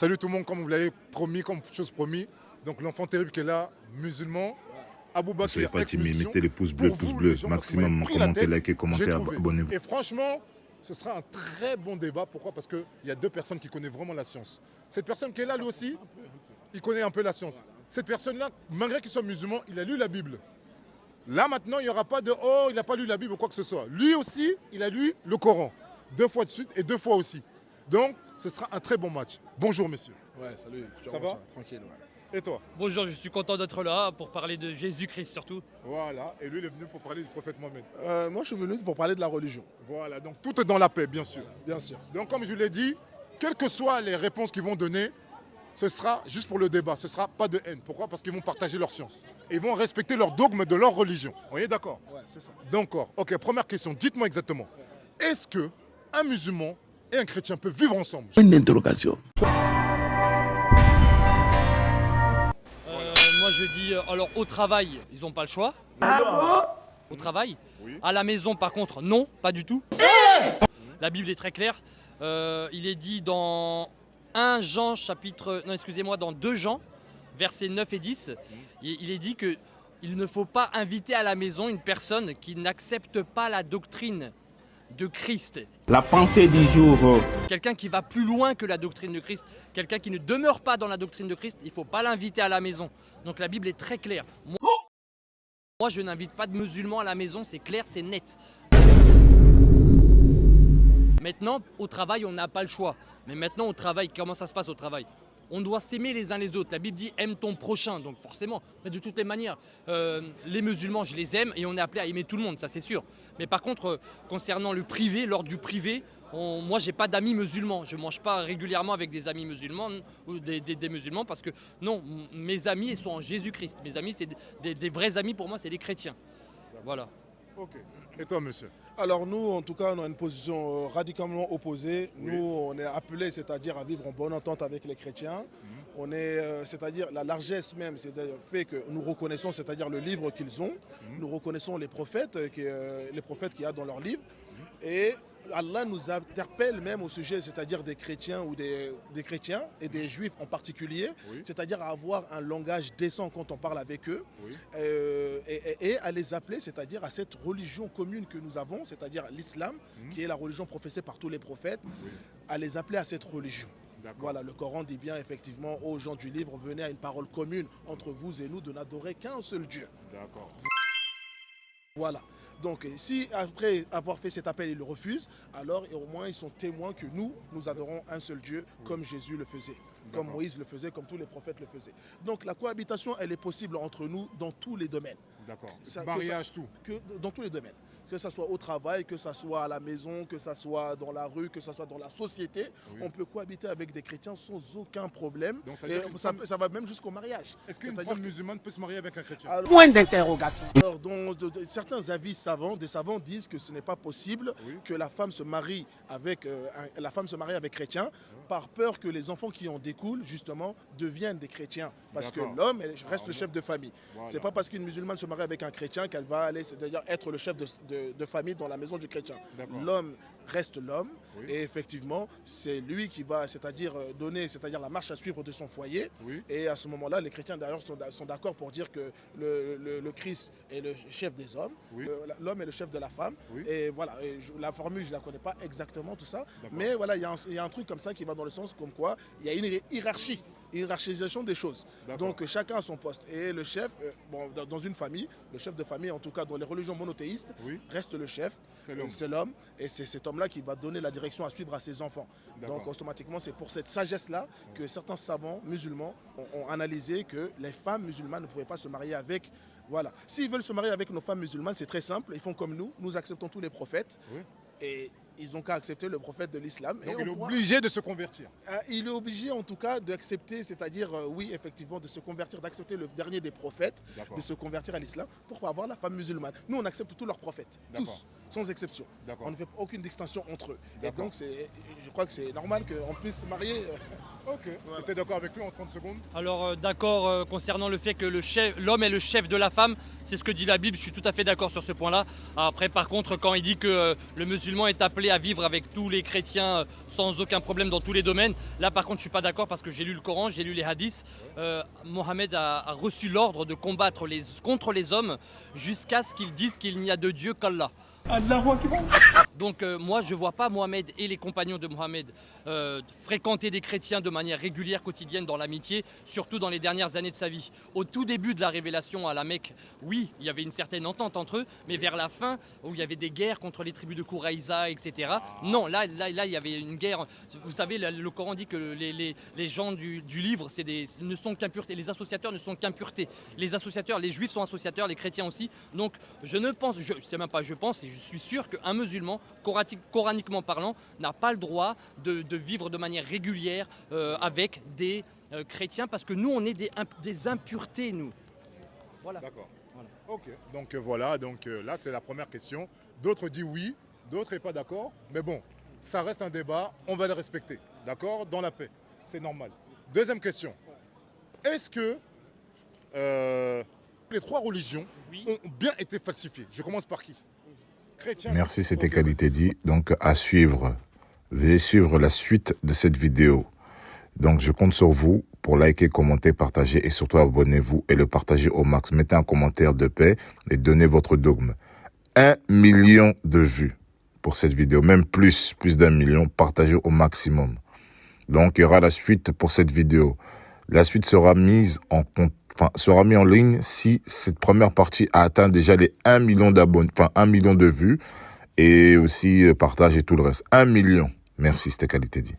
Salut tout le monde, comme vous l'avez promis, comme chose promis. Donc l'enfant terrible qui est là, musulman. Ne soyez pas timide, mettez les pouces bleus, maximum, commentez, likez, commentez, abonnez-vous. Et franchement, ce sera un très bon débat. Pourquoi? Parce qu'il y a deux personnes qui connaissent vraiment la science. Cette personne qui est là, lui aussi, il connaît un peu la science. Cette personne-là, malgré qu'il soit musulman, il a lu la Bible. Là maintenant, il n'y aura pas de « oh, il n'a pas lu la Bible » ou quoi que ce soit. Lui aussi, il a lu le Coran. 2 fois de suite et 2 fois aussi. Donc, ce sera un très bon match. Bonjour, messieurs. Ouais, salut. Ça va? Tranquille, ouais. Et toi? Bonjour, je suis content d'être là pour parler de Jésus-Christ surtout. Voilà, et lui, il est venu pour parler du prophète Mohammed. Moi, je suis venu pour parler de la religion. Voilà, donc tout est dans la paix, bien sûr. Bien sûr. Donc, comme je vous l'ai dit, quelles que soient les réponses qu'ils vont donner, ce sera juste pour le débat, ce ne sera pas de haine. Pourquoi? Parce qu'ils vont partager leur science. Et ils vont respecter leur dogme de leur religion. Vous voyez, d'accord? Ouais, c'est ça. D'accord. Ok, première question, dites-moi exactement. Est-ce qu'un musulman et un chrétien peuvent vivre ensemble? Une interrogation. Moi je dis, alors au travail, ils n'ont pas le choix. Au travail. Oui. À la maison par contre, non, pas du tout. La Bible est très claire. Il est dit dans 1 Jean chapitre, non excusez-moi, dans 2 Jean, versets 9 et 10, il est dit que il ne faut pas inviter à la maison une personne qui n'accepte pas la doctrine de Christ. La pensée du jour. Quelqu'un qui va plus loin que la doctrine de Christ, quelqu'un qui ne demeure pas dans la doctrine de Christ, il ne faut pas l'inviter à la maison. Donc la Bible est très claire. Moi je n'invite pas de musulmans à la maison, c'est clair, c'est net. Maintenant, au travail, on n'a pas le choix. Mais maintenant, au travail, comment ça se passe au travail? On doit s'aimer les uns les autres. La Bible dit aime ton prochain, donc forcément, mais de toutes les manières, les musulmans, je les aime et on est appelé à aimer tout le monde, ça c'est sûr. Mais par contre, concernant le privé, l'ordre du privé, moi j'ai pas d'amis musulmans. Je mange pas régulièrement avec des amis musulmans ou des musulmans parce que non, mes amis ils sont en Jésus-Christ. Mes amis, c'est des vrais amis pour moi, c'est des chrétiens. Voilà. Ok. Et toi, monsieur? Alors nous, en tout cas, on a une position radicalement opposée. Oui. Nous, on est appelés, c'est-à-dire à vivre en bonne entente avec les chrétiens. On est, c'est-à-dire la largesse même, c'est-à-dire le fait que nous reconnaissons, c'est-à-dire le livre qu'ils ont. Nous reconnaissons les prophètes qu'il y a dans leur livre. Et Allah nous interpelle même au sujet, c'est-à-dire des chrétiens ou des chrétiens et des juifs en particulier, Oui. c'est-à-dire à avoir un langage décent quand on parle avec eux, Oui. et à les appeler, c'est-à-dire à cette religion commune que nous avons, c'est-à-dire l'islam, qui est la religion professée par tous les prophètes, Oui. à les appeler à cette religion. D'accord. Voilà, le Coran dit bien effectivement aux gens du livre, venez à une parole commune entre vous et nous de n'adorer qu'un seul Dieu. D'accord. Voilà. Donc si après avoir fait cet appel, ils le refusent, alors au moins ils sont témoins que nous adorons un seul Dieu comme Jésus le faisait, comme Moïse le faisait, comme tous les prophètes le faisaient. Donc la cohabitation, elle est possible entre nous dans tous les domaines. D'accord. Ça- Mariage, tout. Dans tous les domaines. Que ce soit au travail, que ce soit à la maison, que ce soit dans la rue, que ce soit dans la société, Oui. on peut cohabiter avec des chrétiens sans aucun problème. Donc, ça veut dire qu'une femme- Ça va même jusqu'au mariage. Est-ce qu'une C'est-à-dire femme musulmane peut se marier avec un chrétien? Alors, Point d'interrogation. alors, certains avis savants, des savants disent que ce n'est pas possible Oui. que la femme se marie avec chrétien par peur que les enfants qui en découlent justement deviennent des chrétiens, parce que D'accord. l'homme reste le chef de famille. Voilà. C'est pas parce qu'une musulmane se marie avec un chrétien qu'elle va aller, c'est-à-dire être le chef de famille dans la maison du chrétien. D'accord. L'homme reste l'homme, Oui. et effectivement c'est lui qui va, c'est-à-dire donner, c'est-à-dire la marche à suivre de son foyer. Oui. Et à ce moment-là, les chrétiens d'ailleurs sont d'accord pour dire que le Christ est le chef des hommes, Oui. l'homme est le chef de la femme. Oui. Et voilà, la formule, je ne la connais pas exactement tout ça. D'accord. Mais voilà, il y a un truc comme ça qui va dans le sens comme quoi il y a une hiérarchisation des choses. D'accord. Donc chacun a son poste. Et le chef, dans une famille, le chef de famille, en tout cas dans les religions monothéistes, Oui. reste le chef. C'est l'homme. C'est l'homme. Et c'est cet homme-là qui va donner la direction à suivre à ses enfants. D'accord. Donc automatiquement, c'est pour cette sagesse-là que certains savants musulmans ont analysé que les femmes musulmanes ne pouvaient pas se marier avec. Voilà. S'ils veulent se marier avec nos femmes musulmanes, c'est très simple. Ils font comme nous acceptons tous les prophètes. Oui. Et ils n'ont qu'à accepter le prophète de l'islam. Donc Et il est on pourra- obligé de se convertir. il est obligé en tout cas d'accepter, c'est-à-dire oui effectivement de se convertir, d'accepter le dernier des prophètes, D'accord. de se convertir à l'islam pour avoir la femme musulmane. Nous on accepte tous leurs prophètes, D'accord. tous, sans exception. D'accord. On ne fait aucune distinction entre eux. Et D'accord. donc je crois que c'est normal qu'on puisse se marier. Ok. Voilà. Tu es d'accord avec lui en 30 secondes? Alors d'accord concernant le fait que l'homme est le chef de la femme, c'est ce que dit la Bible, je suis tout à fait d'accord sur ce point-là. Après par contre quand il dit que le musulman est appelé appelé à vivre avec tous les chrétiens sans aucun problème dans tous les domaines. Là par contre je ne suis pas d'accord parce que j'ai lu le Coran, j'ai lu les hadiths. Mohammed a reçu l'ordre de combattre contre les hommes jusqu'à ce qu'ils disent qu'il n'y a de Dieu qu'Allah. Donc moi je ne vois pas Mohammed et les compagnons de Mohammed fréquenter des chrétiens de manière régulière, quotidienne dans l'amitié, surtout dans les dernières années de sa vie. Au tout début de la révélation à la Mecque, oui, il y avait une certaine entente entre eux, mais vers la fin, où il y avait des guerres contre les tribus de Kouraïza, etc. Non, là il y avait une guerre. Vous savez, le Coran dit que les gens du livre ne sont qu'impuretés, les associateurs ne sont qu'impuretés. Les associateurs, les juifs sont associateurs, les chrétiens aussi. Donc je ne pense, c'est même pas je pense, je suis sûr qu'un musulman, coraniquement parlant, n'a pas le droit de vivre de manière régulière avec des chrétiens parce que nous, on est des impuretés, nous. Voilà. D'accord. Voilà. Ok. Donc voilà, là, c'est la première question. D'autres disent oui, d'autres n'est pas d'accord. Mais bon, ça reste un débat, on va le respecter. D'accord? Dans la paix. C'est normal. Deuxième question. Est-ce que les trois religions ont bien été falsifiées? Je commence par qui? Merci, c'était Qualité dit. Donc, à suivre. Veuillez suivre la suite de cette vidéo. Donc, je compte sur vous pour liker, commenter, partager et surtout abonnez-vous et le partager au max. Mettez un commentaire de paix et donnez votre dogme. 1 million de vues pour cette vidéo, même plus d'1 million. Partagez au maximum. Donc, il y aura la suite pour cette vidéo. La suite sera mise en ligne si cette première partie a atteint déjà les 1 million d'abonnés, 1 million de vues et aussi partage et tout le reste. 1 million. Merci, c'était Qualité dit.